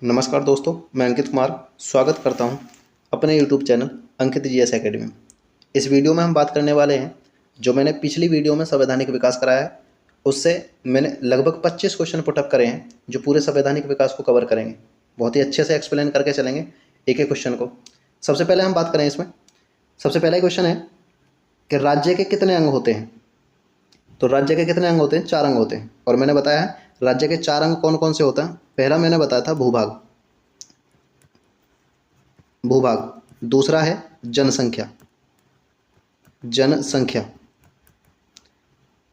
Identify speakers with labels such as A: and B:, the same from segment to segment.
A: नमस्कार दोस्तों, मैं अंकित कुमार स्वागत करता हूं अपने YouTube चैनल अंकित जीएस एकेडमी में। इस वीडियो में हम बात करने वाले हैं, जो मैंने पिछली वीडियो में संवैधानिक विकास कराया है, उससे मैंने लगभग 25 क्वेश्चन पुटअप करे हैं जो पूरे संवैधानिक विकास को कवर करेंगे। बहुत ही अच्छे से एक्सप्लेन करके चलेंगे एक एक क्वेश्चन को। सबसे पहले हम बात करें इसमें, सबसे पहला क्वेश्चन है कि राज्य के कितने अंग होते हैं। तो राज्य के कितने अंग होते हैं? 4 अंग होते हैं। और मैंने बताया है राज्य के 4 अंग कौन कौन से होते हैं। पहला मैंने बताया था भूभाग, दूसरा है जनसंख्या,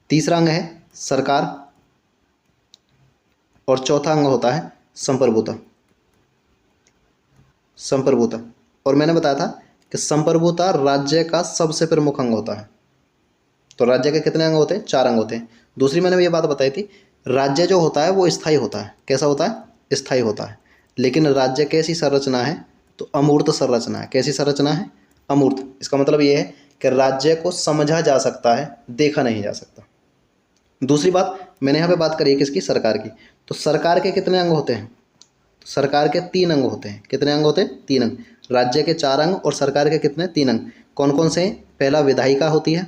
A: तीसरा अंग है सरकार, और चौथा अंग होता है संप्रभुता। और मैंने बताया था कि संप्रभुता राज्य का सबसे प्रमुख अंग होता है। तो राज्य के कितने अंग होते हैं? 4 अंग होते हैं। दूसरी मैंने ये बात बताई थी, राज्य जो होता है वो स्थायी होता है। कैसा होता है? स्थायी होता है। लेकिन राज्य कैसी संरचना है? तो अमूर्त संरचना है। कैसी संरचना है? अमूर्त। इसका मतलब ये है कि राज्य को समझा जा सकता है, देखा नहीं जा सकता। दूसरी बात मैंने यहाँ पे बात करी है किसकी? सरकार की। तो सरकार के कितने अंग होते हैं? सरकार के 3 अंग होते हैं। कितने अंग होते हैं? 3 अंग। राज्य के 4 अंग और सरकार के कितने? 3 अंग। कौन कौन से हैं? पहला विधायिका होती है,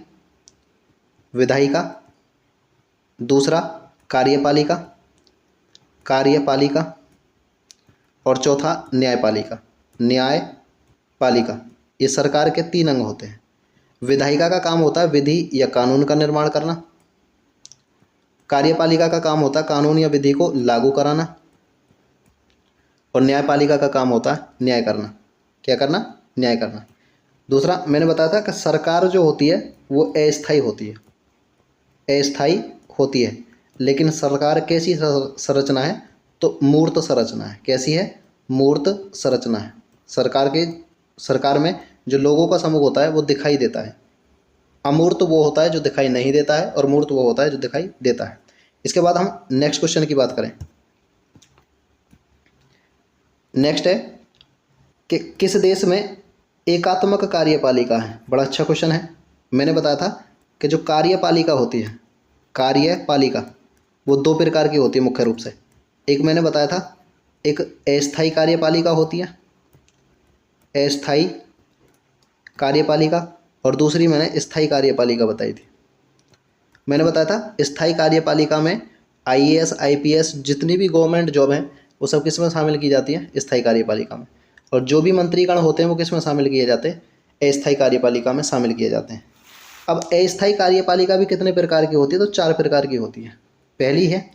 A: विधायिका। दूसरा कार्यपालिका, और चौथा न्यायपालिका। ये सरकार के 3 अंग होते हैं। विधायिका का काम होता है विधि या कानून का निर्माण करना। कार्यपालिका का काम होता है कानून या विधि को लागू कराना। और न्यायपालिका का काम होता है न्याय करना। क्या करना? न्याय करना। दूसरा मैंने बताया था कि सरकार जो होती है वो अस्थायी होती है। लेकिन सरकार कैसी संरचना है? तो मूर्त संरचना है। कैसी है? मूर्त संरचना है। सरकार में जो लोगों का समूह होता है वो दिखाई देता है। अमूर्त वो होता है जो दिखाई नहीं देता है, और मूर्त वो होता है जो दिखाई देता है। इसके बाद हम नेक्स्ट क्वेश्चन की बात करें। नेक्स्ट है कि किस देश में एकात्मक कार्यपालिका है? बड़ा अच्छा क्वेश्चन है। मैंने बताया था कि जो कार्यपालिका होती है, वो 2 प्रकार की होती है मुख्य रूप से। एक मैंने बताया था, एक अस्थायी कार्यपालिका होती है, अस्थायी कार्यपालिका, और दूसरी मैंने स्थायी कार्यपालिका बताई थी। मैंने बताया था स्थायी कार्यपालिका में IAS IPS जितनी भी गवर्नमेंट जॉब हैं वो सब किस में शामिल की जाती है? स्थायी कार्यपालिका में। और जो भी मंत्रीगण होते हैं वो किस में शामिल किए जाते हैं? अस्थायी कार्यपालिका में शामिल किए जाते हैं। अब अस्थायी कार्यपालिका भी कितने प्रकार की होती है? तो 4 प्रकार की होती है। पहली है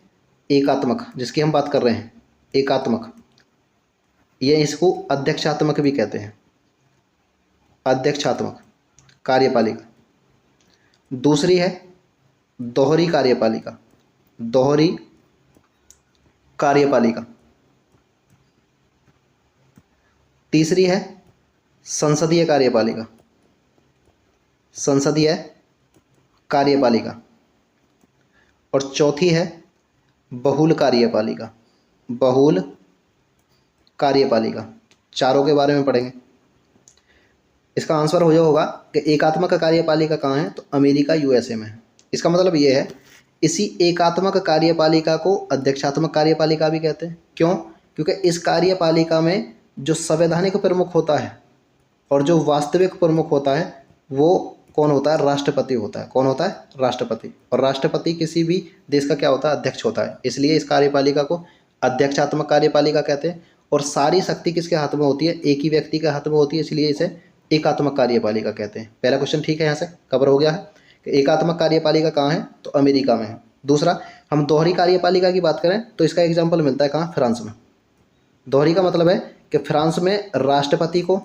A: एकात्मक, जिसकी हम बात कर रहे हैं, एकात्मक। ये इसको अध्यक्षात्मक भी कहते हैं, अध्यक्षात्मक कार्यपालिका। दूसरी है दोहरी कार्यपालिका, तीसरी है संसदीय कार्यपालिका, और चौथी है बहुल कार्यपालिका। चारों के बारे में पढ़ेंगे। इसका आंसर हो होगा कि एकात्मक कार्यपालिका कहाँ है? तो अमेरिका USA में है। इसका मतलब ये है, इसी एकात्मक कार्यपालिका को अध्यक्षात्मक कार्यपालिका भी कहते हैं। क्यों? क्योंकि इस कार्यपालिका में जो संवैधानिक प्रमुख होता है और जो वास्तविक प्रमुख होता है वो कौन होता है? राष्ट्रपति होता है। कौन होता है? राष्ट्रपति। और राष्ट्रपति किसी भी देश का क्या होता है? अध्यक्ष होता है। इसलिए इस कार्यपालिका को अध्यक्षात्मक कार्यपालिका कहते हैं। और सारी शक्ति किसके हाथ में होती है? एक ही व्यक्ति के हाथ में होती है, इसलिए इसे एकात्मक कार्यपालिका कहते हैं। पहला क्वेश्चन ठीक है, यहाँ से कवर हो गया है कि एकात्मक कार्यपालिका कहाँ है? तो अमेरिका में है। दूसरा, हम दोहरी कार्यपालिका की बात करें तो इसका एग्जाम्पल मिलता है कहाँ? फ्रांस में। दोहरी का मतलब है कि फ्रांस में राष्ट्रपति को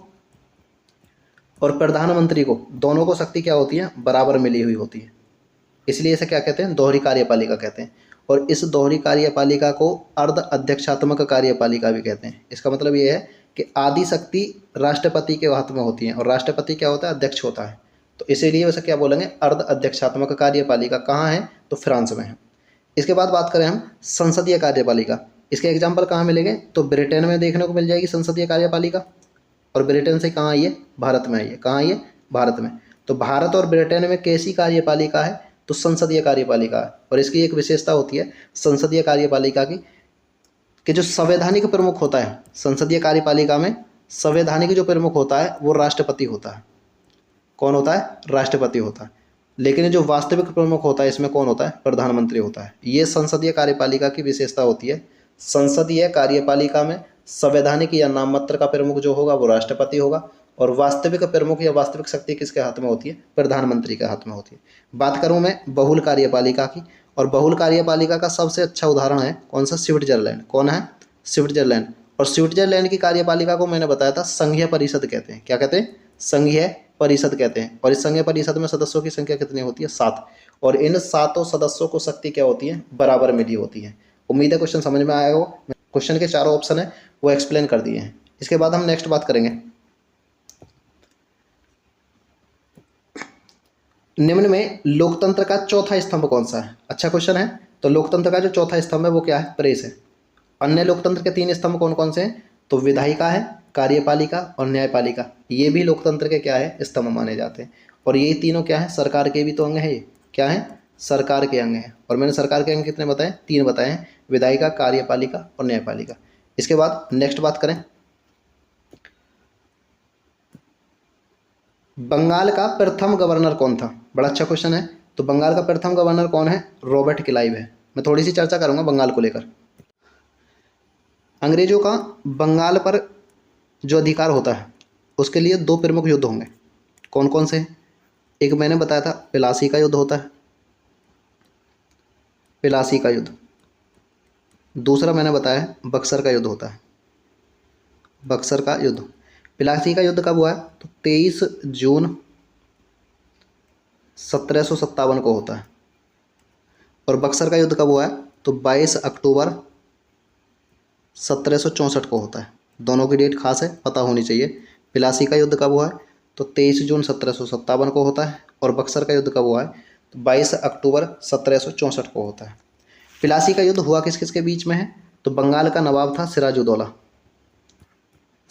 A: और प्रधानमंत्री को, दोनों को शक्ति क्या होती है? बराबर मिली हुई होती है। इसलिए इसे क्या कहते हैं? दोहरी कार्यपालिका कहते हैं। और इस दोहरी कार्यपालिका को अर्ध अध्यक्षात्मक कार्यपालिका भी कहते हैं। इसका मतलब ये है कि आदि शक्ति राष्ट्रपति के हाथ में होती है और राष्ट्रपति क्या होता है? अध्यक्ष होता है। तो इसीलिए उसे क्या बोलेंगे? अर्ध अध्यक्षात्मक कार्यपालिका। कहाँ है? तो फ्रांस में है। इसके बाद बात करें हम संसदीय कार्यपालिका। इसके एग्जाम्पल कहाँ मिलेंगे? तो ब्रिटेन में देखने को मिल जाएगी संसदीय कार्यपालिका। और ब्रिटेन से कहाँ आई है? भारत में आई है। कहाँ आई है? भारत में। तो भारत और ब्रिटेन में कैसी कार्यपालिका है? तो संसदीय कार्यपालिका है। और इसकी एक विशेषता होती है संसदीय कार्यपालिका की कि जो संवैधानिक प्रमुख होता है संसदीय कार्यपालिका में, संवैधानिक जो प्रमुख होता है वो राष्ट्रपति होता है। कौन होता है? राष्ट्रपति होता है। लेकिन जो वास्तविक प्रमुख होता है इसमें कौन होता है? प्रधानमंत्री होता है। ये संसदीय कार्यपालिका की विशेषता होती है। संसदीय कार्यपालिका में संवैधानिक या नाममात्र का प्रमुख जो होगा वो राष्ट्रपति होगा, और वास्तविक प्रमुख या वास्तविक शक्ति किसके हाथ में होती है? प्रधानमंत्री के हाथ में होती है। बात करूं मैं बहुल कार्यपालिका की, और बहुल कार्यपालिका का सबसे अच्छा उदाहरण है कौन सा? स्विट्जरलैंड। कौन है? स्विट्जरलैंड। और स्विट्जरलैंड की कार्यपालिका को मैंने बताया था संघीय परिषद कहते हैं। क्या कहते हैं? संघीय परिषद कहते हैं। और इस संघीय परिषद में सदस्यों की संख्या कितनी होती है? 7। और इन 7 सदस्यों को शक्ति क्या होती है? बराबर मिली होती है। उम्मीद है क्वेश्चन समझ में आया हो। क्वेश्चन के चारों ऑप्शन है वो एक्सप्लेन कर दिए हैं। इसके बाद हम नेक्स्ट बात करेंगे, निम्न में लोकतंत्र का चौथा स्तंभ कौन सा है? अच्छा क्वेश्चन है। तो लोकतंत्र का जो चौथा स्तंभ है वो क्या है? प्रेस है। अन्य लोकतंत्र के 3 स्तंभ कौन कौन से हैं? तो विधायिका है, कार्यपालिका और न्यायपालिका। ये भी लोकतंत्र के क्या है? स्तंभ माने जाते हैं। और ये तीनों क्या है? सरकार के भी तो अंग है। ये क्या है? सरकार के अंग हैं। और मैंने सरकार के अंग कितने बताए? 3 बताए हैं, विधायिका, कार्यपालिका और न्यायपालिका। इसके बाद नेक्स्ट बात करें, बंगाल का प्रथम गवर्नर कौन था? बड़ा अच्छा क्वेश्चन है। तो बंगाल का प्रथम गवर्नर कौन है? रॉबर्ट क्लाइव है। मैं थोड़ी सी चर्चा करूंगा बंगाल को लेकर। अंग्रेजों का बंगाल पर जो अधिकार होता है उसके लिए 2 प्रमुख युद्ध होंगे। कौन कौन से? एक मैंने बताया था प्लासी का युद्ध होता है, प्लासी का युद्ध। दूसरा मैंने बताया है बक्सर का युद्ध होता है, बक्सर का युद्ध। प्लासी का युद्ध कब हुआ है? तो 23 जून 1757 को होता है। और बक्सर का युद्ध कब हुआ है? तो 22 अक्टूबर 1764 को होता है। दोनों की डेट खास है, पता होनी चाहिए। प्लासी का युद्ध कब हुआ है? तो 23 जून 1757 को होता है। और बक्सर का युद्ध कब हुआ है? तो 22 अक्टूबर 1764 को होता है। प्लासी का युद्ध हुआ किस किस के बीच में है? तो बंगाल का नवाब था सिराजुद्दौला,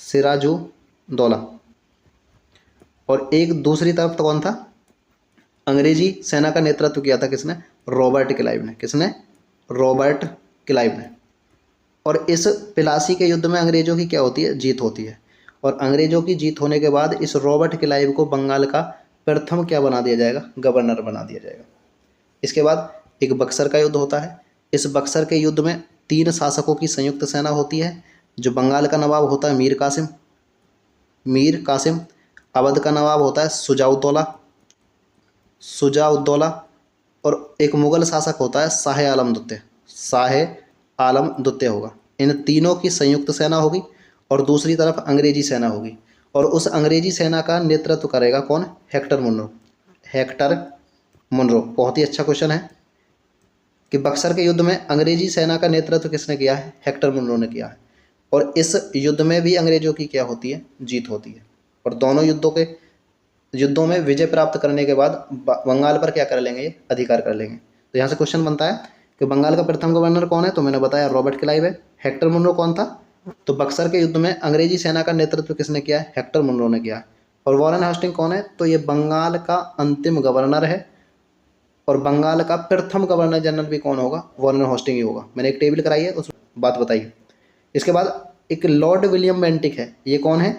A: सिराजुद्दौला। और एक दूसरी तरफ तो कौन था? अंग्रेजी सेना का नेतृत्व किया था किसने? रॉबर्ट क्लाइव ने। किसने? रॉबर्ट क्लाइव ने। और इस प्लासी के युद्ध में अंग्रेजों की क्या होती है? जीत होती है। और अंग्रेजों की जीत होने के बाद इस रॉबर्ट क्लाइव को बंगाल का प्रथम क्या बना दिया जाएगा? गवर्नर बना दिया जाएगा। इसके बाद एक बक्सर का युद्ध होता है। इस बक्सर के युद्ध में 3 शासकों की संयुक्त सेना होती है। जो बंगाल का नवाब होता है मीर कासिम, मीर कासिम। अवध का नवाब होता है सुजाउद्दौला, सुजाउद्दौला। और एक मुगल शासक होता है शाह आलम द्वितीय, शाह आलम द्वितीय होगा। इन तीनों की संयुक्त सेना होगी और दूसरी तरफ अंग्रेजी सेना होगी। और उस अंग्रेजी सेना का नेतृत्व करेगा कौन? Hector Munro, Hector Munro. बहुत ही अच्छा क्वेश्चन है कि बक्सर के युद्ध में अंग्रेजी सेना का नेतृत्व किसने किया है? हेक्टर मुनरो ने किया है। और इस युद्ध में भी अंग्रेजों की क्या होती है? जीत होती है। और दोनों युद्धों में विजय प्राप्त करने के बाद बंगाल पर क्या कर लेंगे? ये अधिकार कर लेंगे। तो यहाँ से क्वेश्चन बनता है कि बंगाल का प्रथम गवर्नर कौन है? तो मैंने बताया रॉबर्ट क्लाइव है। हेक्टर मुनरो कौन था? तो बक्सर के युद्ध में अंग्रेजी सेना का नेतृत्व किसने किया है? हेक्टर मुनरो ने किया है। और वॉरेन हास्टिंग कौन है? तो ये बंगाल का अंतिम गवर्नर है। और बंगाल का प्रथम गवर्नर जनरल भी कौन होगा? वॉरेन हास्टिंग ही होगा। मैंने एक टेबल कराई है, उस बात बताई। इसके बाद एक लॉर्ड विलियम बेंटिक है। ये कौन है?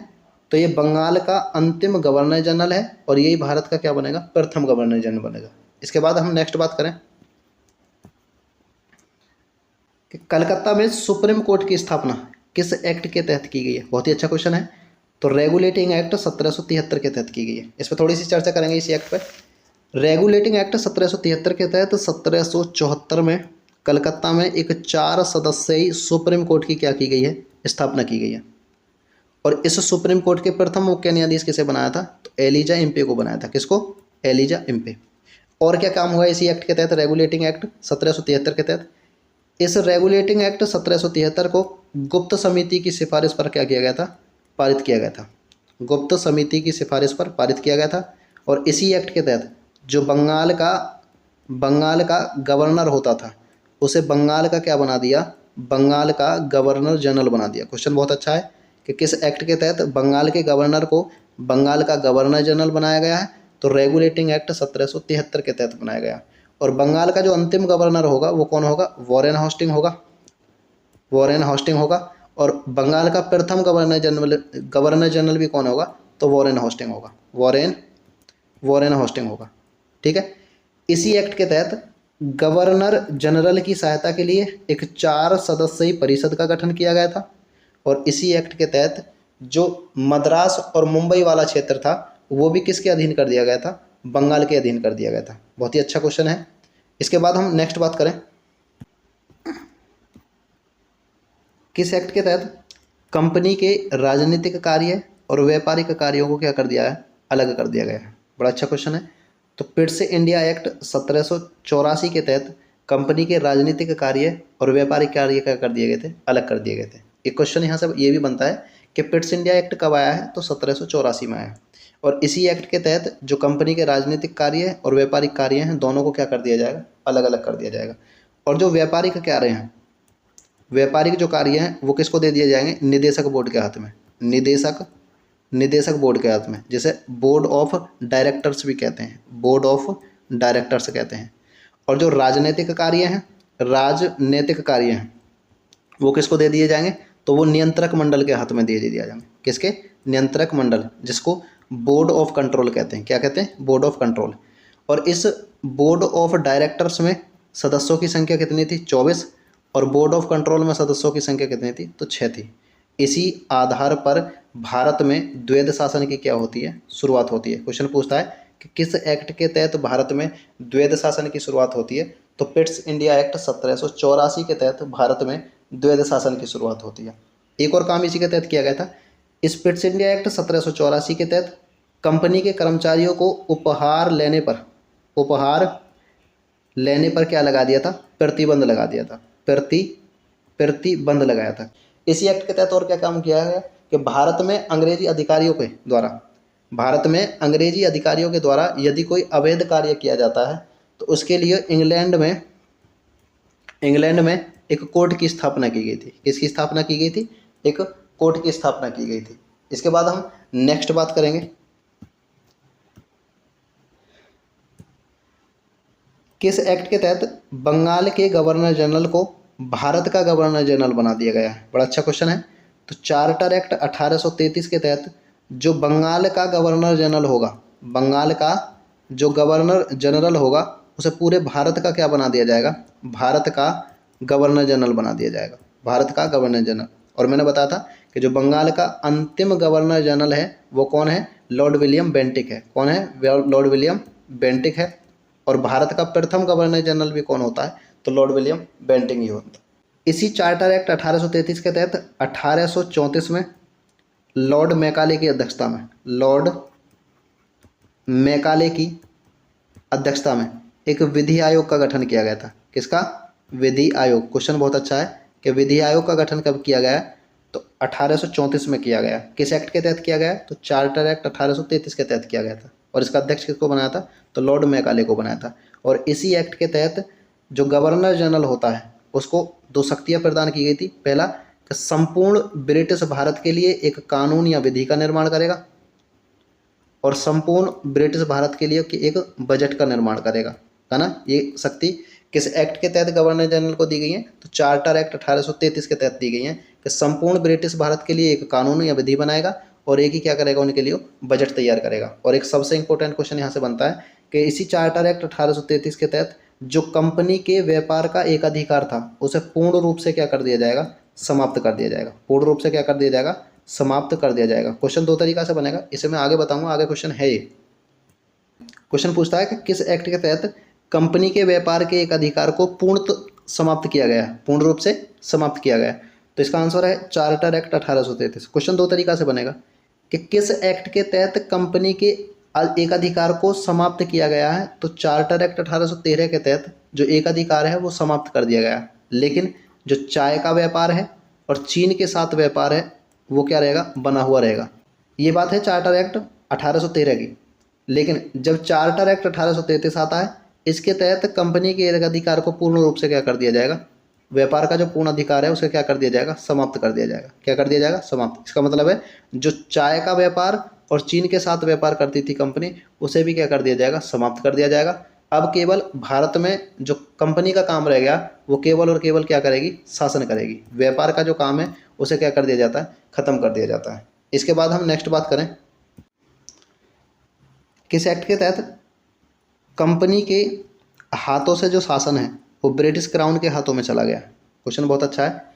A: तो ये बंगाल का अंतिम गवर्नर जनरल है और यही भारत का क्या बनेगा? प्रथम गवर्नर जनरल बनेगा। इसके बाद हम नेक्स्ट बात करें कि कलकत्ता में सुप्रीम कोर्ट की स्थापना किस एक्ट के तहत की गई है? बहुत ही अच्छा क्वेश्चन है। तो रेगुलेटिंग एक्ट 1773 के तहत की गई है। इस पर थोड़ी सी चर्चा करेंगे इसी एक्ट पर। रेगुलेटिंग एक्ट 1773 के तहत 1774 में कलकत्ता में एक 4 सदस्यीय सुप्रीम कोर्ट की क्या की गई है? स्थापना की गई है। और इस सुप्रीम कोर्ट के प्रथम मुख्य न्यायाधीश किसे बनाया था? तो एलिजा इम्पे को बनाया था। किसको? Elijah Impey. और क्या काम हुआ इसी एक्ट के तहत? रेगुलेटिंग एक्ट 1773 के तहत इस रेगुलेटिंग एक्ट 1773 को गुप्त समिति की सिफारिश पर क्या किया गया था? पारित किया गया था। गुप्त समिति की सिफारिश पर पारित किया गया था। और इसी एक्ट के तहत जो बंगाल का गवर्नर होता था उसे बंगाल का क्या बना दिया? बंगाल का गवर्नर जनरल बना दिया। क्वेश्चन बहुत अच्छा है कि किस एक्ट के तहत बंगाल के गवर्नर को बंगाल का गवर्नर जनरल बनाया गया है? तो रेगुलेटिंग एक्ट 1773 के तहत बनाया गया। और बंगाल का जो अंतिम गवर्नर होगा वो कौन होगा? वॉरेन हास्टिंग होगा। वॉरेन हॉस्टिंग होगा। और बंगाल का प्रथम गवर्नर जनरल भी कौन होगा? तो वॉरेन हॉस्टिंग होगा। वॉरेन हॉस्टिंग होगा। ठीक है। इसी एक्ट के तहत गवर्नर जनरल की सहायता के लिए एक 4 सदस्यीय परिषद का गठन किया गया था। और इसी एक्ट के तहत जो मद्रास और मुंबई वाला क्षेत्र था वो भी किसके अधीन कर दिया गया था? बंगाल के अधीन कर दिया गया था। बहुत ही अच्छा क्वेश्चन है। इसके बाद हम नेक्स्ट बात करें, किस एक्ट के तहत कंपनी के राजनीतिक कार्य और व्यापारिक कार्यों को क्या कर दिया है? अलग कर दिया गया है। बड़ा अच्छा क्वेश्चन है। तो पिट्स इंडिया एक्ट 1784 के तहत कंपनी के राजनीतिक कार्य और व्यापारिक कार्य क्या कर दिए गए थे? अलग कर दिए गए थे। एक क्वेश्चन यहाँ से ये भी बनता है कि पिट्स इंडिया एक्ट कब आया है? तो 1784 में आया है। और इसी एक्ट के तहत जो कंपनी के राजनीतिक कार्य और व्यापारिक कार्य हैं दोनों को क्या कर दिया जाएगा? अलग अलग कर दिया जाएगा। और जो व्यापारिक कार्य हैं, व्यापारिक जो कार्य हैं वो किसको दे दिए जाएंगे? निदेशक बोर्ड के हाथ में। निदेशक बोर्ड के हाथ में, जिसे बोर्ड ऑफ डायरेक्टर्स भी कहते हैं, बोर्ड ऑफ डायरेक्टर्स कहते हैं। और जो राजनीतिक कार्य हैं, वो किसको दे दिए जाएंगे? तो वो नियंत्रक मंडल के हाथ में दे दिया जाएंगे। किसके? नियंत्रक मंडल, जिसको बोर्ड ऑफ कंट्रोल कहते हैं। क्या कहते हैं? Board of control. और इस बोर्ड ऑफ डायरेक्टर्स में सदस्यों की संख्या कितनी थी? 24। और बोर्ड ऑफ कंट्रोल में सदस्यों की संख्या कितनी थी? तो 6 थी। इसी आधार पर भारत में द्वैध शासन की क्या होती है? शुरुआत होती है। क्वेश्चन पूछता है कि किस एक्ट के तहत भारत में द्वैध शासन की शुरुआत होती है? तो पिट्स इंडिया एक्ट 1784 के तहत भारत में द्वैध शासन की शुरुआत होती है। एक और काम इसी के तहत किया गया था। इस पिट्स इंडिया एक्ट 1784 के तहत कंपनी के कर्मचारियों को उपहार लेने पर क्या लगा दिया था? प्रतिबंध लगा दिया था। प्रतिबंध लगाया था। इसी एक्ट के तहत और क्या काम किया गया कि भारत में अंग्रेजी अधिकारियों के द्वारा यदि कोई अवैध कार्य किया जाता है तो उसके लिए इंग्लैंड में एक कोर्ट की स्थापना की गई थी। किसकी स्थापना की गई थी? एक कोर्ट की स्थापना की गई थी। इसके बाद हम नेक्स्ट बात करेंगे, किस एक्ट के तहत बंगाल के गवर्नर जनरल को भारत का गवर्नर जनरल बना दिया गया है? बड़ा अच्छा क्वेश्चन है। तो चार्टर एक्ट 1833 के तहत जो बंगाल का गवर्नर जनरल होगा उसे पूरे भारत का क्या बना दिया जाएगा? भारत का गवर्नर जनरल बना दिया जाएगा। भारत का गवर्नर जनरल। और मैंने बताया था कि जो बंगाल का अंतिम गवर्नर जनरल है वो कौन है? लॉर्ड विलियम बेंटिक है। कौन है? लॉर्ड विलियम बेंटिक है। और भारत का प्रथम गवर्नर जनरल भी कौन होता है? तो लॉर्ड विलियम बेंटिक ही होता है। इसी चार्टर एक्ट 1833 के तहत 1834 में लॉर्ड मैकाले की अध्यक्षता में एक विधि आयोग का गठन किया गया था। किसका? विधि आयोग। क्वेश्चन बहुत अच्छा है कि विधि आयोग का गठन कब किया गया? तो 1834 में किया गया। किस एक्ट के तहत किया गया? तो चार्टर एक्ट 1833 के तहत किया गया था। और इसका अध्यक्ष किसको बनाया था? तो लॉर्ड मैकाले को बनाया था। और इसी एक्ट के तहत जो गवर्नर जनरल होता है उसको 2 शक्तियाँ प्रदान की गई थी। पहला कि संपूर्ण ब्रिटिश भारत के लिए एक कानून या विधि का निर्माण करेगा, और संपूर्ण ब्रिटिश भारत के लिए एक बजट का निर्माण करेगा, है ना। ये शक्ति किस एक्ट के तहत गवर्नर जनरल को दी गई है? तो चार्टर एक्ट 1833 के तहत दी गई है कि संपूर्ण ब्रिटिश भारत के लिए एक कानून या विधि बनाएगा और एक ही क्या करेगा? उनके लिए बजट तैयार करेगा। और एक सबसे इंपॉर्टेंट क्वेश्चन यहाँ से बनता है कि इसी चार्टर एक्ट 1833 के तहत जो कंपनी के व्यापार का एक अधिकार था उसे पूर्ण रूप से क्या कर दिया जाएगा? समाप्त कर दिया जाएगा। पूर्ण रूप से क्या कर दिया जाएगा? समाप्त कर दिया जाएगा। क्वेश्चन 2 तरीका से बनेगा, इसे मैं आगे बताऊंगा। आगे क्वेश्चन है ये। क्वेश्चन पूछता है कि किस एक्ट के तहत कंपनी के व्यापार के एक अधिकार को पूर्ण समाप्त किया गया, पूर्ण रूप से समाप्त किया गया? तो इसका आंसर है चार्टर एक्ट 1833। क्वेश्चन 2 तरीका से बनेगा कि किस एक्ट के तहत कंपनी के एक अधिकार को समाप्त किया गया है? तो चार्टर एक्ट 1813 के तहत जो एक अधिकार है वो समाप्त कर दिया गया, लेकिन जो चाय का व्यापार है और चीन के साथ व्यापार है वो क्या रहेगा? बना हुआ रहेगा। ये बात है चार्टर एक्ट 1813 की। लेकिन जब चार्टर एक्ट 1833 आता है इसके तहत कंपनी के एक अधिकार को पूर्ण रूप से क्या कर दिया जाएगा? व्यापार का जो पूर्ण अधिकार है उसे क्या कर दिया जाएगा? समाप्त कर दिया जाएगा। क्या कर दिया जाएगा? समाप्त। इसका मतलब है जो चाय का व्यापार और चीन के साथ व्यापार करती थी कंपनी उसे भी क्या कर दिया जाएगा? समाप्त कर दिया जाएगा। अब केवल भारत में जो कंपनी का काम रह गया वो केवल और केवल क्या करेगी, शासन करेगी। व्यापार का जो काम है उसे क्या कर दिया जाता है, खत्म कर दिया जाता है। इसके बाद हम नेक्स्ट बात करें, किस एक्ट के तहत कंपनी के हाथों से जो शासन है वो ब्रिटिश क्राउन के हाथों में चला गया। क्वेश्चन बहुत अच्छा है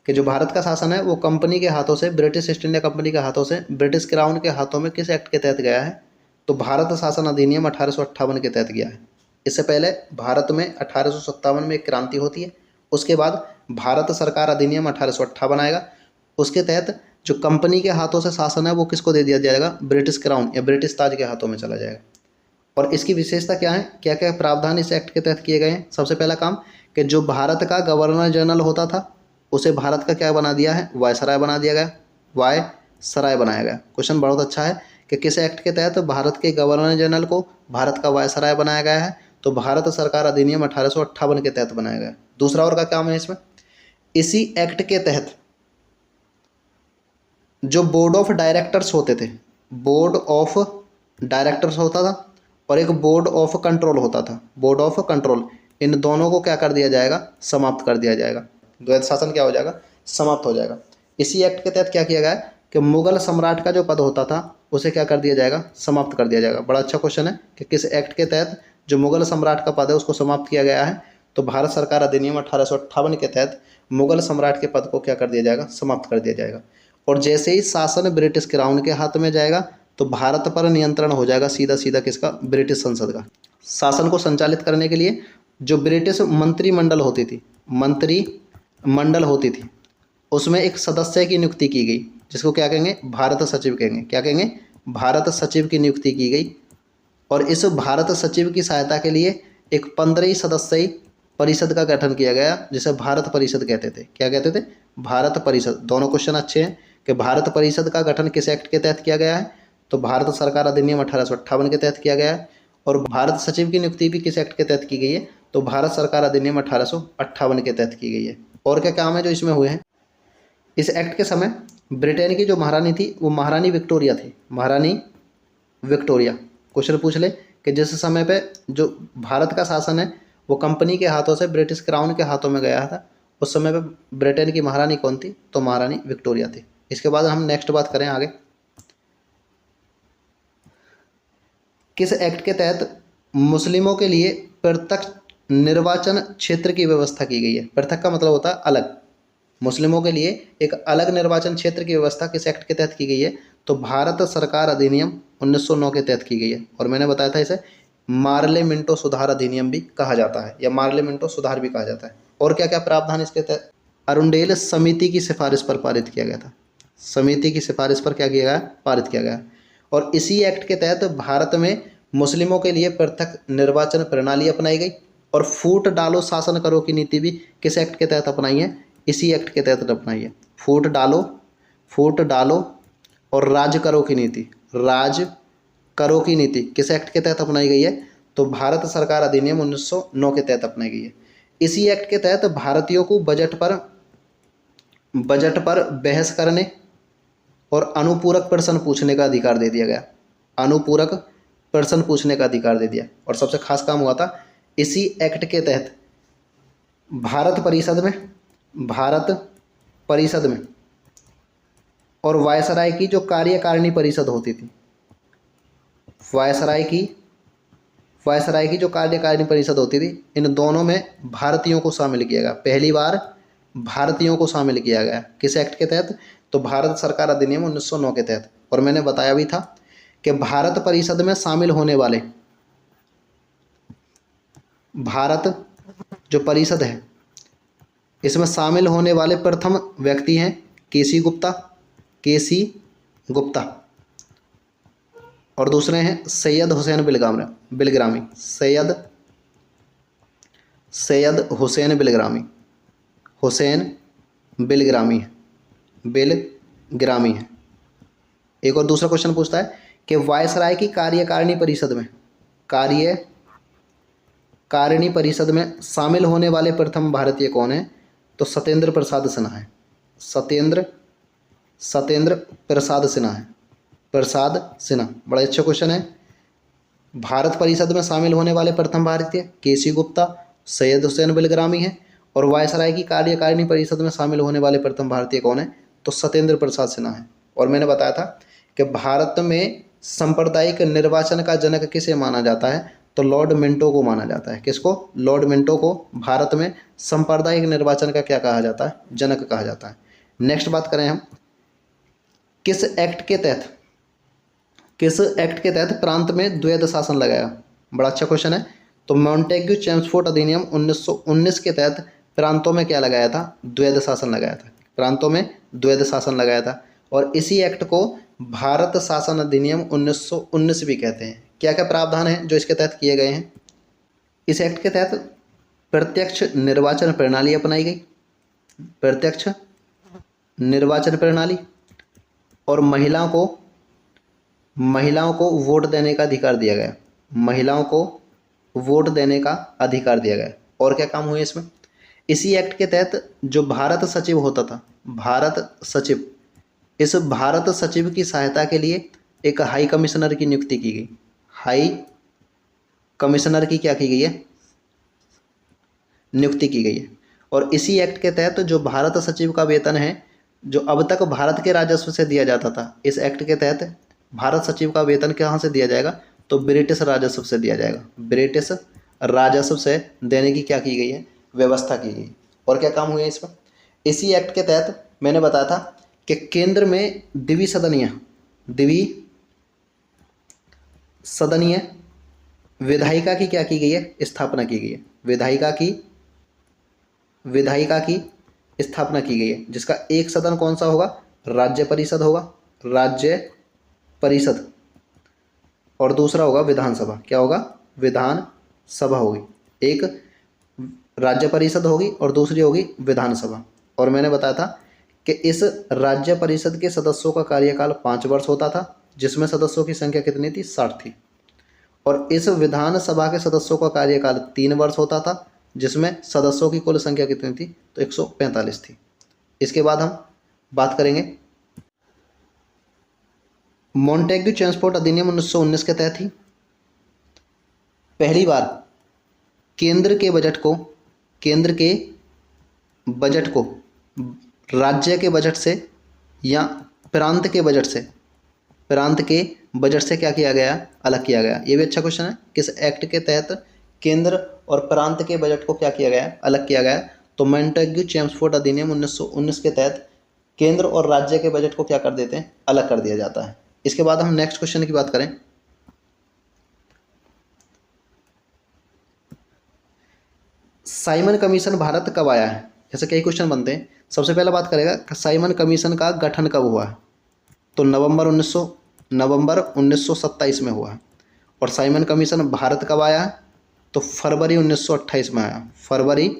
A: कि जो भारत का शासन है वो कंपनी के हाथों से, ब्रिटिश ईस्ट इंडिया कंपनी के हाथों से ब्रिटिश क्राउन के हाथों में किस एक्ट के तहत गया है, तो भारत शासन अधिनियम 1858 के तहत गया है। इससे पहले भारत में 1857 में एक क्रांति होती है, उसके बाद भारत सरकार अधिनियम 1858 आएगा। उसके तहत जो कंपनी के हाथों से शासन है वो किसको दे दिया जाएगा, ब्रिटिश क्राउन या ब्रिटिश ताज के हाथों में चला जाएगा। और इसकी विशेषता क्या है, क्या क्या प्रावधान इस एक्ट के तहत किए गए हैं। सबसे पहला काम कि जो भारत का गवर्नर जनरल होता था उसे भारत का क्या बना दिया है, वायसराय बना दिया गया, वायसराय बनाया गया। क्वेश्चन बहुत अच्छा है कि किस एक्ट के तहत भारत के गवर्नर जनरल को भारत का वायसराय बनाया गया है, तो भारत सरकार अधिनियम 1858 के तहत बनाया गया। दूसरा और का काम है इसमें, इसी एक्ट के तहत जो बोर्ड ऑफ डायरेक्टर्स होते थे, बोर्ड ऑफ डायरेक्टर्स होता था और एक बोर्ड ऑफ कंट्रोल होता था, बोर्ड ऑफ कंट्रोल, इन दोनों को क्या कर दिया जाएगा, समाप्त कर दिया जाएगा। द्वैध शासन क्या हो जाएगा, समाप्त हो जाएगा। इसी एक्ट के तहत क्या किया गया कि मुगल सम्राट का जो पद होता था उसे क्या कर दिया जाएगा, समाप्त कर दिया जाएगा। बड़ा अच्छा क्वेश्चन है कि किस एक्ट के तहत जो मुगल सम्राट का पद है उसको समाप्त किया गया है, तो भारत सरकार अधिनियम 1858 के तहत मुगल सम्राट के पद को क्या कर दिया जाएगा, समाप्त कर दिया जाएगा। और जैसे ही शासन ब्रिटिश क्राउन के हाथ में जाएगा तो भारत पर नियंत्रण हो जाएगा सीधा सीधा किसका, ब्रिटिश संसद का। शासन को संचालित करने के लिए जो ब्रिटिश मंत्रिमंडल होती थी, मंत्रिमंडल होती थी, उसमें एक सदस्य की नियुक्ति की गई जिसको क्या कहेंगे, भारत सचिव कहेंगे। क्या कहेंगे, भारत सचिव की नियुक्ति की गई। और इस भारत सचिव की सहायता के लिए एक 15 सदस्यीय परिषद का गठन किया गया जिसे भारत परिषद कहते थे। क्या कहते थे, भारत परिषद। दोनों क्वेश्चन अच्छे हैं कि भारत परिषद का गठन किस एक्ट के तहत किया गया है, तो भारत सरकार अधिनियम 1858 के तहत किया गया है। और भारत सचिव की नियुक्ति भी किस एक्ट के तहत की गई है, तो भारत सरकार अधिनियम 1858 के तहत की गई है। और क्या काम है जो इसमें हुए हैं, इस एक्ट के समय ब्रिटेन की जो महारानी थी वो महारानी विक्टोरिया थी, महारानी विक्टोरिया। क्वेश्चन पूछ ले कि जिस समय पे जो भारत का शासन है वो कंपनी के हाथों से ब्रिटिश क्राउन के हाथों में गया था, उस समय पे ब्रिटेन की महारानी कौन थी, तो महारानी विक्टोरिया थी। इसके बाद हम नेक्स्ट बात करें आगे, किस एक्ट के तहत मुस्लिमों के लिए पृथक निर्वाचन क्षेत्र की व्यवस्था की गई है। पृथक का मतलब होता है अलग, मुस्लिमों के लिए एक अलग निर्वाचन क्षेत्र की व्यवस्था किस एक्ट के तहत की गई है, तो भारत सरकार अधिनियम 1909 के तहत की गई है। और मैंने बताया था इसे मार्ले मिंटो सुधार अधिनियम भी कहा जाता है या मार्ले मिंटो सुधार भी कहा जाता है। और क्या क्या प्रावधान इसके तहत, अरुंडेल समिति की सिफारिश पर पारित किया गया था, समिति की सिफारिश पर क्या किया गया, पारित किया गया। और इसी एक्ट के तहत भारत में मुस्लिमों के लिए पृथक निर्वाचन प्रणाली अपनाई गई। और फूट डालो शासन करो की नीति भी किस एक्ट के तहत अपनाई है, इसी एक्ट के तहत अपनाई है। फूट डालो और राज करो की नीति, राज करो की नीति किस एक्ट के तहत अपनाई गई है, तो भारत सरकार अधिनियम 1909 के तहत अपनाई गई है। इसी एक्ट के तहत भारतीयों को बजट पर बहस करने और अनुपूरक प्रश्न पूछने का अधिकार दे दिया गया, अनुपूरक प्रश्न पूछने का अधिकार दे दिया। और सबसे खास काम हुआ था इसी एक्ट के तहत भारत परिषद में और वायसराय की जो कार्यकारिणी परिषद होती थी, वायसराय की जो कार्यकारिणी परिषद होती थी, इन दोनों में भारतीयों को शामिल किया गया। पहली बार भारतीयों को शामिल किया गया किस एक्ट के तहत, तो भारत सरकार अधिनियम 1909 के तहत। और मैंने बताया भी था कि भारत परिषद में शामिल होने वाले, भारत जो परिषद है इसमें शामिल होने वाले प्रथम व्यक्ति हैं केसी गुप्ता और दूसरे हैं सैयद हुसैन बिलग्रामी, सैयद हुसैन बिलग्रामी है। एक और दूसरा क्वेश्चन पूछता है कि वायसराय की कार्यकारिणी परिषद में शामिल होने वाले प्रथम भारतीय कौन है, तो सत्येंद्र प्रसाद सिन्हा है, सत्येंद्र प्रसाद सिन्हा है, बड़ा अच्छा क्वेश्चन है। भारत परिषद में शामिल होने वाले प्रथम भारतीय केसी गुप्ता, सैयद हुसैन बिलग्रामी हैं। और वायसराय की कार्यकारिणी परिषद में शामिल होने वाले प्रथम भारतीय कौन है? तो सत्येंद्र प्रसाद सिन्हा है। और मैंने बताया था कि भारत में सांप्रदायिक निर्वाचन का जनक किसे माना जाता है? तो लॉर्ड मिंटो को माना जाता है। किसको? लॉर्ड मिंटो को भारत में सांप्रदायिक निर्वाचन का क्या कहा जाता है? जनक कहा जाता है। नेक्स्ट बात करें हम, किस एक्ट के तहत प्रांत में द्वैध शासन लगाया? बड़ा अच्छा क्वेश्चन है। तो मॉन्टेग्यू चेम्सफोर्ड अधिनियम 1919 के तहत प्रांतों में क्या लगाया था? द्वैध शासन लगाया था। प्रांतों में द्वैध शासन लगाया था। और इसी एक्ट को भारत शासन अधिनियम 1919 भी कहते हैं। क्या क्या प्रावधान है जो इसके तहत किए गए हैं? इस एक्ट के तहत प्रत्यक्ष निर्वाचन प्रणाली अपनाई गई, प्रत्यक्ष निर्वाचन प्रणाली, और महिलाओं को वोट देने का अधिकार दिया गया। महिलाओं को वोट देने का अधिकार दिया गया। और क्या काम हुए इसमें? इसी एक्ट के तहत जो भारत सचिव होता था, भारत सचिव, इस भारत सचिव की सहायता के लिए एक हाई कमिश्नर की नियुक्ति की गई। हाई कमिश्नर की क्या की गई है? नियुक्ति की गई है। और इसी एक्ट के तहत जो भारत सचिव का वेतन है, जो अब तक भारत के राजस्व से दिया जाता था, इस एक्ट के तहत भारत सचिव का वेतन कहाँ से दिया जाएगा? तो ब्रिटिश राजस्व से दिया जाएगा। ब्रिटिश राजस्व से देने की क्या की गई है? व्यवस्था की गई। और क्या काम हुए इसमें? इसी एक्ट के तहत मैंने बताया था कि केंद्र में द्विसदनीय विधायिका की क्या की गई है? स्थापना की गई है। विधायिका की स्थापना की गई है, जिसका एक सदन कौन सा होगा? राज्य परिषद होगा, राज्य परिषद। और दूसरा होगा विधानसभा। क्या होगा? विधानसभा होगी। एक राज्य परिषद होगी और दूसरी होगी विधानसभा। और मैंने बताया था कि इस राज्य परिषद के सदस्यों का कार्यकाल 5 वर्ष होता था, जिसमें सदस्यों की संख्या कितनी थी? 60 थी। और इस विधानसभा के सदस्यों का कार्यकाल 3 वर्ष होता था, जिसमें सदस्यों की कुल संख्या कितनी थी? तो 145 थी। इसके बाद हम बात करेंगे, मॉन्टेग्यू चेम्सफोर्ड अधिनियम 1919 के तहत ही पहली बार केंद्र के बजट को राज्य के बजट से या प्रांत के बजट से क्या किया गया? अलग किया गया। ये भी अच्छा क्वेश्चन है। किस एक्ट के तहत केंद्र और प्रांत के बजट को क्या किया गया? अलग किया गया। तो मॉन्टेग्यू चेम्सफोर्ड अधिनियम 1919 के तहत केंद्र और राज्य के बजट को क्या कर देते हैं? अलग कर दिया जाता है। इसके बाद हम नेक्स्ट क्वेश्चन की बात करें, साइमन कमीशन भारत कब आया है? जैसे कई क्वेश्चन बनते हैं। सबसे पहले बात करेगा साइमन कमीशन का गठन कब हुआ है? तो नवंबर 1927 में हुआ है। और साइमन कमीशन भारत कब आया है? तो फरवरी 1928 में आया, फरवरी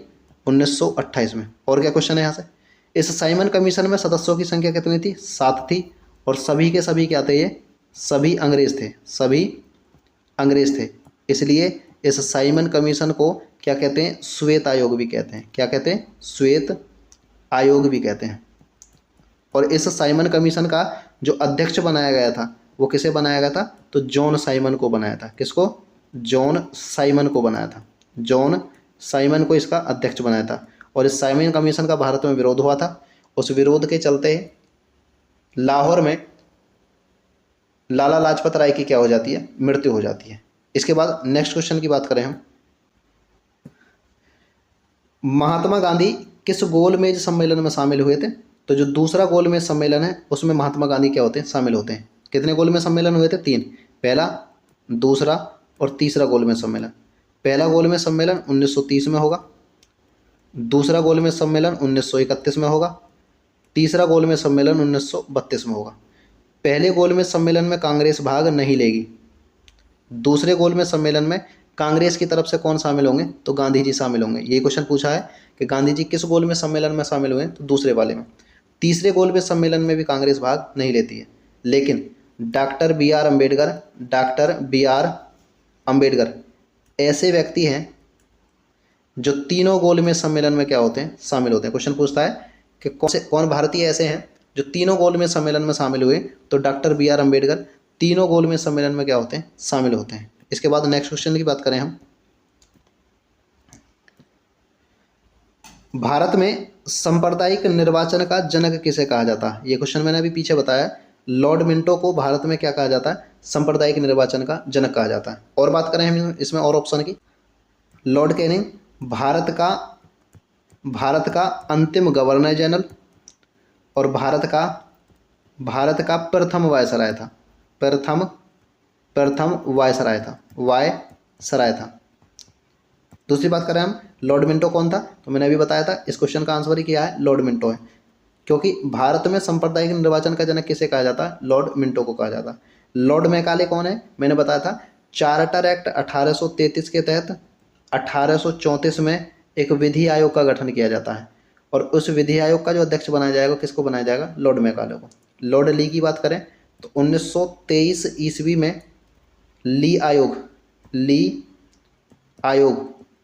A: 1928 में। और क्या क्वेश्चन है यहाँ से? इस साइमन कमीशन में सदस्यों की संख्या कितनी थी? 7 थी। और सभी के सभी क्या थे? ये सभी अंग्रेज थे। इसलिए इस साइमन कमीशन को क्या कहते हैं? श्वेत आयोग भी कहते हैं। क्या कहते हैं? श्वेत आयोग भी कहते हैं। और इस साइमन कमीशन का जो अध्यक्ष बनाया गया था, वो किसे बनाया गया था? तो जॉन साइमन को बनाया था। किसको? जॉन साइमन को बनाया था। जॉन साइमन को इसका अध्यक्ष बनाया था। और इस साइमन कमीशन का भारत में विरोध हुआ था। उस विरोध के चलते लाहौर में लाला लाजपत राय की क्या हो जाती है? मृत्यु हो जाती है। इसके बाद नेक्स्ट क्वेश्चन की बात करें हम, महात्मा गांधी किस गोलमेज सम्मेलन में शामिल हुए थे? तो जो दूसरा गोलमेज सम्मेलन है, उसमें महात्मा गांधी क्या होते हैं? शामिल होते हैं। कितने गोलमेज सम्मेलन हुए थे? 3। पहला, दूसरा और तीसरा गोलमेज सम्मेलन। पहला गोलमेज सम्मेलन 1930 में होगा, दूसरा गोलमेज सम्मेलन 1931 में होगा, तीसरा गोलमेज सम्मेलन 1932 में होगा। पहले गोलमेज सम्मेलन में कांग्रेस भाग नहीं लेगी। दूसरे गोलमेज सम्मेलन में कांग्रेस की तरफ से कौन शामिल होंगे? तो गांधी जी शामिल होंगे। ये क्वेश्चन पूछा है कि गांधी जी किस गोलमेज सम्मेलन में शामिल हुए? तो दूसरे वाले में। तीसरे गोलमेज सम्मेलन में भी कांग्रेस भाग नहीं लेती है, लेकिन डॉक्टर बी आर अम्बेडकर ऐसे व्यक्ति हैं जो तीनों गोलमेज सम्मेलन में क्या होते हैं? शामिल होते हैं। क्वेश्चन पूछता है कि कौन भारतीय ऐसे हैं जो तीनों गोलमेज सम्मेलन में शामिल हुए? तो डॉक्टर बी आर अम्बेडकर तीनों गोलमेज सम्मेलन में क्या होते हैं? शामिल होते हैं। इसके बाद नेक्स्ट क्वेश्चन की बात करें हम, भारत में सांप्रदायिक निर्वाचन का जनक किसे कहा जाता है? ये क्वेश्चन मैंने अभी पीछे बताया, लॉर्ड मिंटो को भारत में क्या कहा जाता है? सांप्रदायिक निर्वाचन का जनक कहा जाता है। और बात करें हम इसमें और ऑप्शन की, लॉर्ड कैनिंग भारत का अंतिम गवर्नर जनरल और भारत का प्रथम वायसराय था, प्रथम वायसराय था। दूसरी बात करें हम, लॉर्ड मिंटो कौन था? तो मैंने अभी बताया था, इस क्वेश्चन का आंसर ही क्या है? लॉर्ड मिंटो है, क्योंकि भारत में सांप्रदायिक निर्वाचन का जनक किसे कहा जाता है? लॉर्ड मिंटो को कहा जाता है। लॉर्ड मैकाले कौन है? मैंने बताया था, चार्टर एक्ट 1833 के तहत 1834 में एक विधि आयोग का गठन किया जाता है, और उस विधि आयोग का जो अध्यक्ष बनाया जाएगा, किसको बनाया जाएगा? लॉर्ड मैकाले को। लॉर्ड ली की बात करें तो 1923 ईस्वी में ली आयोग,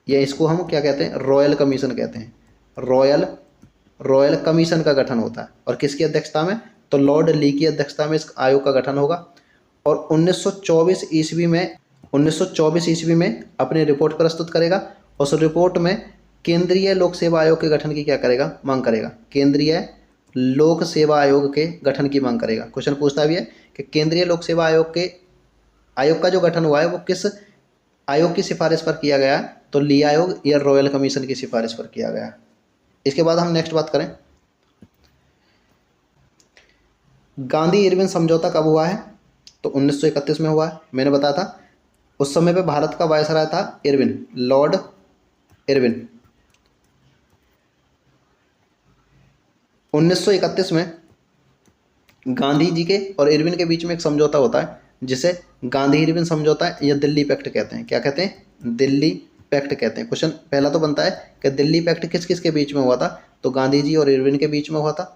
A: या इसको हम क्या कहते हैं? रॉयल कमीशन कहते हैं। रॉयल कमीशन का गठन होता है, और किसकी अध्यक्षता में? तो लॉर्ड ली की अध्यक्षता में इस आयोग का गठन होगा। और 1924 ईस्वी में अपनी रिपोर्ट प्रस्तुत करेगा। उस रिपोर्ट में केंद्रीय लोक सेवा आयोग के गठन की क्या करेगा? मांग करेगा। केंद्रीय लोक सेवा आयोग के गठन की मांग करेगा। क्वेश्चन पूछता भी है कि केंद्रीय लोक सेवा आयोग का जो गठन हुआ है वो किस आयोग की सिफारिश पर किया गया है? तो ली आयोग या रॉयल कमीशन की सिफारिश पर किया गया है। इसके बाद हम नेक्स्ट बात करें, गांधी इरविन समझौता कब हुआ है? तो 1931 में हुआ है। मैंने बताया था उस समय पे भारत का वायसराय था इरविन, लॉर्ड इरविन। 1931 में गांधी जी के और इरविन के बीच में एक समझौता होता है, जिसे गांधी इरविन समझौता या दिल्ली पैक्ट कहते हैं। क्या कहते हैं? दिल्ली पैक्ट कहते हैं। क्वेश्चन पहला तो बनता है कि दिल्ली पैक्ट किस किस के बीच में हुआ था? तो गांधी जी और इरविन के बीच में हुआ था।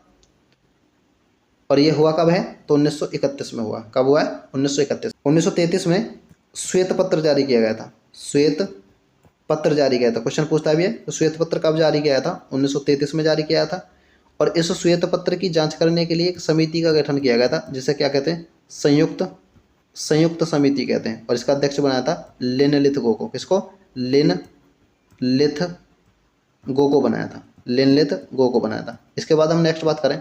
A: और ये हुआ कब है? तो 1931 में हुआ। कब हुआ है? 1931। 1933 में श्वेत पत्र जारी किया गया था। श्वेत पत्र जारी किया था। क्वेश्चन पूछता भी है तो श्वेत पत्र कब जारी किया था? 1933 में जारी किया था। और इस श्वेत पत्र की जांच करने के लिए एक समिति का गठन किया गया था, जिसे क्या कहते हैं? संयुक्त समिति कहते हैं। और इसका अध्यक्ष बनाया था लिनलिथ गो को। किसको? लिनलिथ गो को बनाया था। लिनलिथ गो को बनाया था। इसके बाद हम नेक्स्ट बात करें,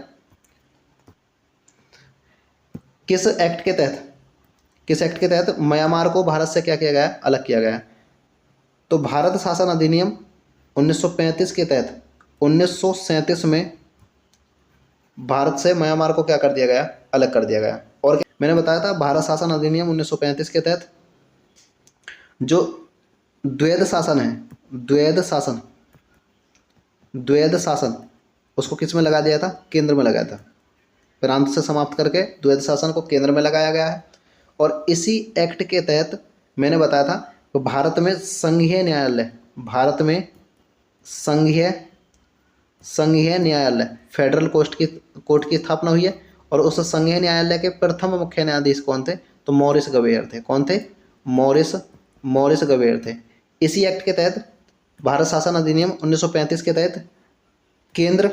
A: किस एक्ट के तहत म्यांमार को भारत से क्या किया गया? अलग किया गया। तो भारत शासन अधिनियम 1935 के तहत 1937 में भारत से म्यांमार को क्या कर दिया गया? अलग कर दिया गया। और मैंने बताया था भारत शासन अधिनियम 1935 के तहत जो द्वैध शासन है, द्वैध शासन उसको किस में लगा दिया था? केंद्र में लगाया था। प्रांत से समाप्त करके द्वैध शासन को केंद्र में लगाया गया है। और इसी एक्ट के तहत मैंने बताया था तो भारत में संघीय न्यायालय फेडरल कोर्ट की स्थापना हुई है। और उस संघीय न्यायालय के प्रथम मुख्य न्यायाधीश कौन थे? तो मॉरिस गवेयर थे। कौन थे? मॉरिस गवेयर थे। इसी एक्ट के तहत भारत शासन अधिनियम 1935 के तहत केंद्र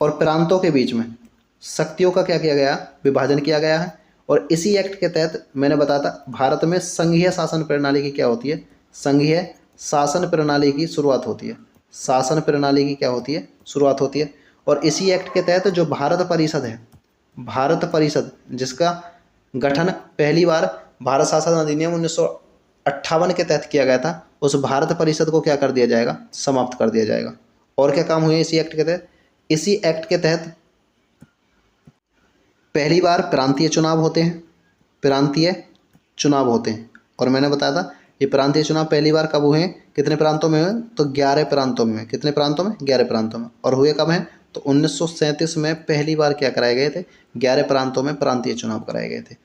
A: और प्रांतों के बीच में शक्तियों का क्या किया गया? विभाजन किया गया है। और इसी एक्ट के तहत मैंने बताया था भारत में संघीय शासन प्रणाली की क्या होती है? संघीय शासन प्रणाली की शुरुआत होती है। शासन प्रणाली की क्या होती है? शुरुआत होती है। और इसी एक्ट के तहत जो भारत परिषद जिसका गठन पहली बार भारत शासन अधिनियम 1958 के तहत किया गया था, उस भारत परिषद को क्या कर दिया जाएगा? समाप्त कर दिया जाएगा। और क्या काम हुए इसी एक्ट के तहत? इसी एक्ट के तहत पहली बार प्रांतीय चुनाव होते हैं। और मैंने बताया था ये प्रांतीय चुनाव पहली बार कब हुए हैं? कितने प्रांतों में हुए? तो 11 प्रांतों में। कितने प्रांतों में? 11 प्रांतों में। और हुए कब हैं? तो 1937 में पहली बार क्या कराए गए थे? 11 प्रांतों में प्रांतीय चुनाव कराए गए थे।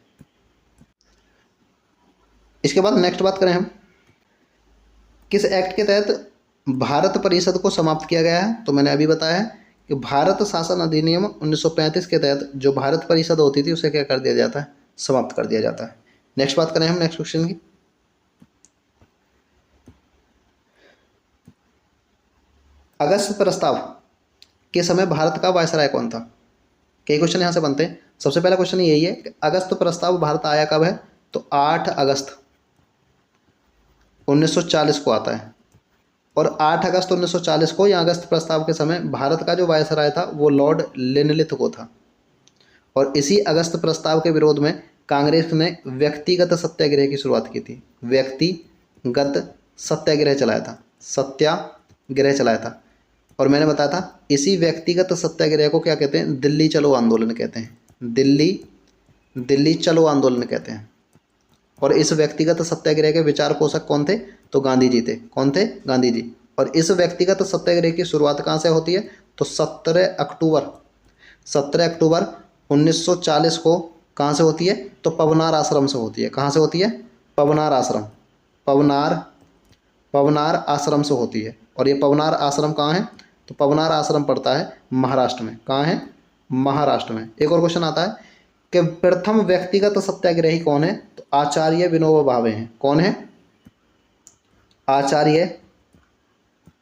A: इसके बाद नेक्स्ट बात करें हम, किस एक्ट के तहत भारत परिषद को समाप्त किया गया है? तो मैंने अभी बताया है कि भारत शासन अधिनियम 1935 के तहत जो भारत परिषद होती थी उसे क्या कर दिया जाता है? समाप्त कर दिया जाता है। नेक्स्ट बात करें हम नेक्स्ट क्वेश्चन की, अगस्त प्रस्ताव के समय भारत का वायसराय कौन था? कई क्वेश्चन यहाँ से बनते हैं। सबसे पहला क्वेश्चन यही है कि अगस्त प्रस्ताव भारत आया कब है? तो 8 अगस्त 1940 को आता है। और 8 अगस्त 1940 को या अगस्त प्रस्ताव के समय भारत का जो वायसराय था वो लॉर्ड लिनलिथ था। और इसी अगस्त प्रस्ताव के विरोध में कांग्रेस ने व्यक्तिगत सत्याग्रह की शुरुआत की थी। व्यक्तिगत सत्याग्रह चलाया था, सत्याग्रह चलाया था। और मैंने बताया था इसी व्यक्तिगत सत्याग्रह को क्या कहते हैं, दिल्ली चलो आंदोलन कहते हैं। दिल्ली चलो आंदोलन कहते हैं। और इस व्यक्तिगत सत्याग्रह के विचार पोषक कौन थे, तो गांधी जी थे। कौन थे, गांधी जी। और इस व्यक्तिगत सत्याग्रह की शुरुआत कहाँ से होती है, तो 17 अक्टूबर 1940 को कहाँ से होती है, तो पवनार आश्रम से होती है। कहाँ से होती है, पवनार आश्रम, पवनार आश्रम से होती है। और ये पवनार आश्रम कहाँ है, तो पवनार आश्रम पड़ता है महाराष्ट्र में। कहाँ है, महाराष्ट्र में। एक और क्वेश्चन आता है कि प्रथम व्यक्तिगत सत्याग्रही कौन है, तो आचार्य विनोबा भावे हैं। कौन है,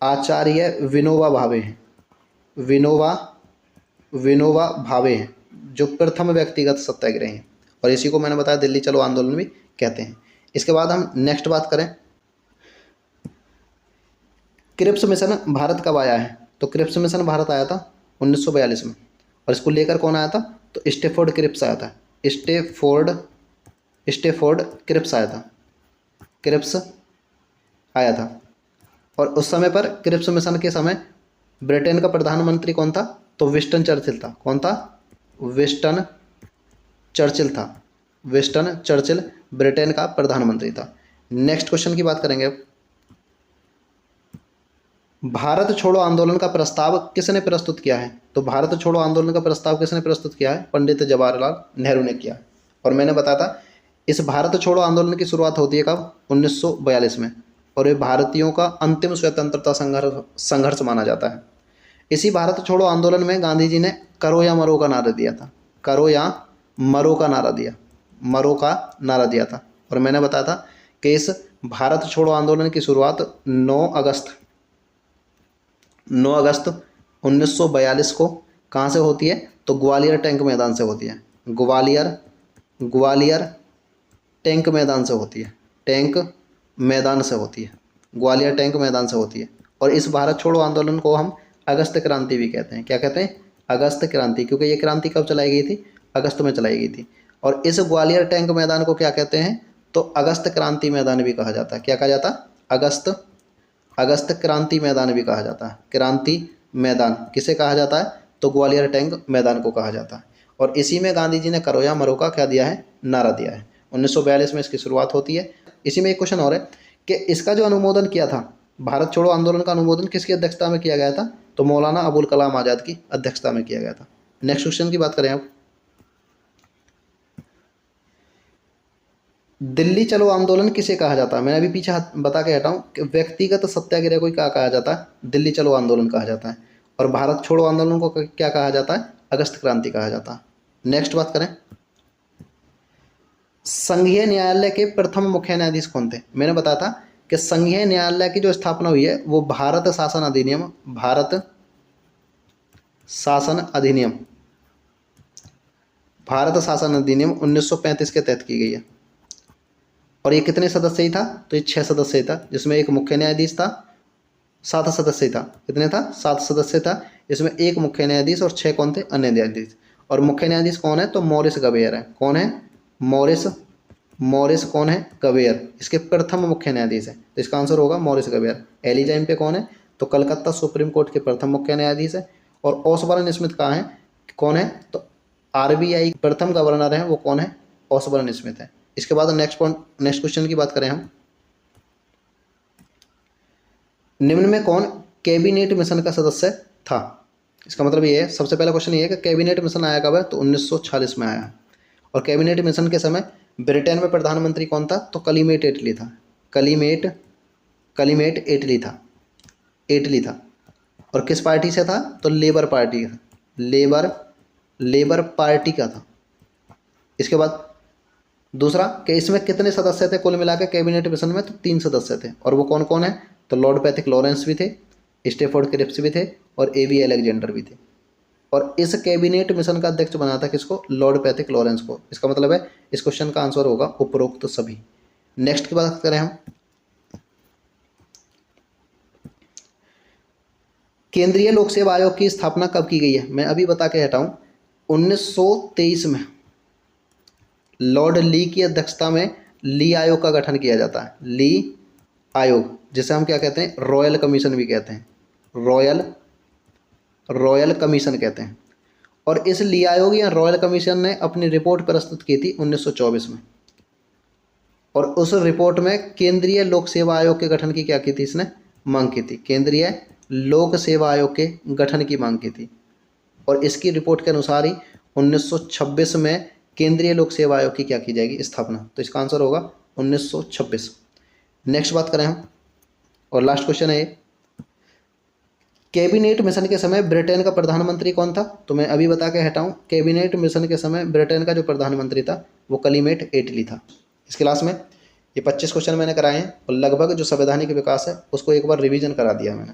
A: आचार्य विनोबा भावे हैं। विनोबा भावे हैं जो प्रथम व्यक्तिगत सत्याग्रही हैं। और इसी को मैंने बताया दिल्ली चलो आंदोलन भी कहते हैं। इसके बाद हम नेक्स्ट बात करें, क्रिप्स मिशन भारत कब आया है, तो क्रिप्स मिशन भारत आया था 1942 में। और इसको लेकर कौन आया था, तो स्टेफोर्ड क्रिप्स आया था। स्टेफोर्ड क्रिप्स आया था, क्रिप्स आया था। और उस समय पर क्रिप्स मिशन के समय ब्रिटेन का प्रधानमंत्री कौन था, तो विंस्टन चर्चिल था। कौन था, विंस्टन चर्चिल था। विंस्टन चर्चिल ब्रिटेन का प्रधानमंत्री था। नेक्स्ट क्वेश्चन की बात करेंगे अब, भारत छोड़ो आंदोलन का प्रस्ताव किसने प्रस्तुत किया है, तो भारत छोड़ो आंदोलन का प्रस्ताव किसने प्रस्तुत किया है, पंडित जवाहरलाल नेहरू ने किया। और मैंने बताया था इस भारत छोड़ो आंदोलन की शुरुआत होती है कब, 1942 में। और ये भारतीयों का अंतिम स्वतंत्रता संघर्ष माना जाता है। इसी भारत छोड़ो आंदोलन में गांधी जी ने करो या मरो का नारा दिया था। करो या मरो का नारा दिया था। और मैंने बताया था कि इस भारत छोड़ो आंदोलन की शुरुआत 9 अगस्त 1942 को कहाँ से होती है, तो ग्वालियर टैंक मैदान से होती है। ग्वालियर टैंक मैदान से होती है। ग्वालियर टैंक मैदान से होती है। और इस भारत छोड़ो आंदोलन को हम अगस्त क्रांति भी कहते हैं। क्या कहते हैं, अगस्त क्रांति, क्योंकि ये क्रांति कब चलाई गई थी, अगस्त में चलाई गई थी। और इस ग्वालियर टैंक मैदान को क्या कहते हैं, तो अगस्त क्रांति मैदान भी कहा जाता है। क्या कहा जाता है, अगस्त क्रांति मैदान भी कहा जाता है। क्रांति मैदान किसे कहा जाता है, तो ग्वालियर टैंक मैदान को कहा जाता है। और इसी में गांधी जी ने करो या मरो का क्या दिया है, नारा दिया है। 1942 में इसकी शुरुआत होती है। इसी में एक क्वेश्चन और है कि इसका जो अनुमोदन किया था, भारत छोड़ो आंदोलन का अनुमोदन किसकी अध्यक्षता में किया गया था, तो मौलाना अबुल कलाम आज़ाद की अध्यक्षता में किया गया था। नेक्स्ट क्वेश्चन की बात करें अब, दिल्ली चलो आंदोलन किसे कहा जाता है, मैंने अभी पीछे बता के हटाऊं कि व्यक्तिगत सत्याग्रह को क्या कहा जाता है, दिल्ली चलो आंदोलन कहा जाता है। और भारत छोड़ो आंदोलन को क्या कहा जाता है, अगस्त क्रांति कहा जाता है। नेक्स्ट बात करें, संघीय न्यायालय के प्रथम मुख्य न्यायाधीश कौन थे। मैंने बताया था कि संघीय न्यायालय की जो स्थापना हुई है वो भारत शासन अधिनियम 1935 के तहत की गई है। और ये कितने सदस्य ही था, तो ये 6 सदस्य था, जिसमें एक मुख्य न्यायाधीश था। 7 सदस्य था, कितने था, 7 सदस्य था, इसमें एक मुख्य न्यायाधीश और 6 कौन थे, अन्य न्यायाधीश। और मुख्य न्यायाधीश कौन है, तो मॉरिस गवेयर है। कौन है, मॉरिस कौन है, गवेयर, इसके प्रथम मुख्य न्यायाधीश है। तो इसका आंसर होगा मॉरिस गवेयर। एलिजाइन पे कौन है, तो कलकत्ता सुप्रीम कोर्ट के प्रथम मुख्य न्यायाधीश है। और ओसबर्न स्मिथ कहाँ है, कौन है, तो आरबीआई प्रथम गवर्नर है, वो कौन है, ओसबर्न स्मिथ है। इसके बाद नेक्स्ट क्वेश्चन की बात करें हम, निम्न में कौन कैबिनेट मिशन का सदस्य था। इसका मतलब ये है, सबसे पहला क्वेश्चन ये है कि कैबिनेट मिशन आया कब है, तो 1946 में आया है। और कैबिनेट मिशन के समय ब्रिटेन में प्रधानमंत्री कौन था, तो कलीमेट एटली था। कलीमेट एटली था। और किस पार्टी से था, तो लेबर पार्टी का, लेबर पार्टी का था। इसके बाद दूसरा कि इसमें कितने सदस्य थे कुल मिलाकर कैबिनेट मिशन में, तो 3 सदस्य थे। और वो कौन कौन है, तो लॉर्ड पैथिक लॉरेंस भी थे, स्टेफोर्ड क्रिप्स भी थे, और एवी अलेक्जेंडर भी थे। और इस कैबिनेट मिशन का अध्यक्ष बना था किसको? लॉर्ड पैथिक लॉरेंस को। इसका मतलब है इस क्वेश्चन का आंसर होगा उपरोक्त तो सभी। नेक्स्ट की बात करें हम, केंद्रीय लोक सेवा आयोग की स्थापना कब की गई है? मैं अभी बता के हटाऊं, 1923 में लॉर्ड ली की अध्यक्षता में ली आयोग का गठन किया जाता है। ली आयोग, जिसे हम क्या कहते हैं? रॉयल कमीशन भी कहते हैं, रॉयल कमीशन कहते हैं। और इस ली आयोग या रॉयल कमीशन ने अपनी रिपोर्ट प्रस्तुत की थी 1924 में, और उस रिपोर्ट में केंद्रीय लोक सेवा आयोग के गठन की क्या की थी? इसने मांग की थी, केंद्रीय लोक सेवा आयोग के गठन की मांग की थी। और इसकी रिपोर्ट के अनुसार ही 1926 में केंद्रीय लोक सेवा आयोग की क्या की जाएगी? स्थापना। तो इसका आंसर होगा 1926। नेक्स्ट बात करें हम, और लास्ट क्वेश्चन है ये, कैबिनेट मिशन के समय ब्रिटेन का प्रधानमंत्री कौन था? तो मैं अभी बता के हटाऊं, कैबिनेट मिशन के समय ब्रिटेन का जो प्रधानमंत्री था वो क्लीमेट एटली था। इस क्लास में ये 25 क्वेश्चन मैंने कराए हैं, और लगभग जो संवैधानिक विकास है उसको एक बार रिवीजन करा दिया मैंने।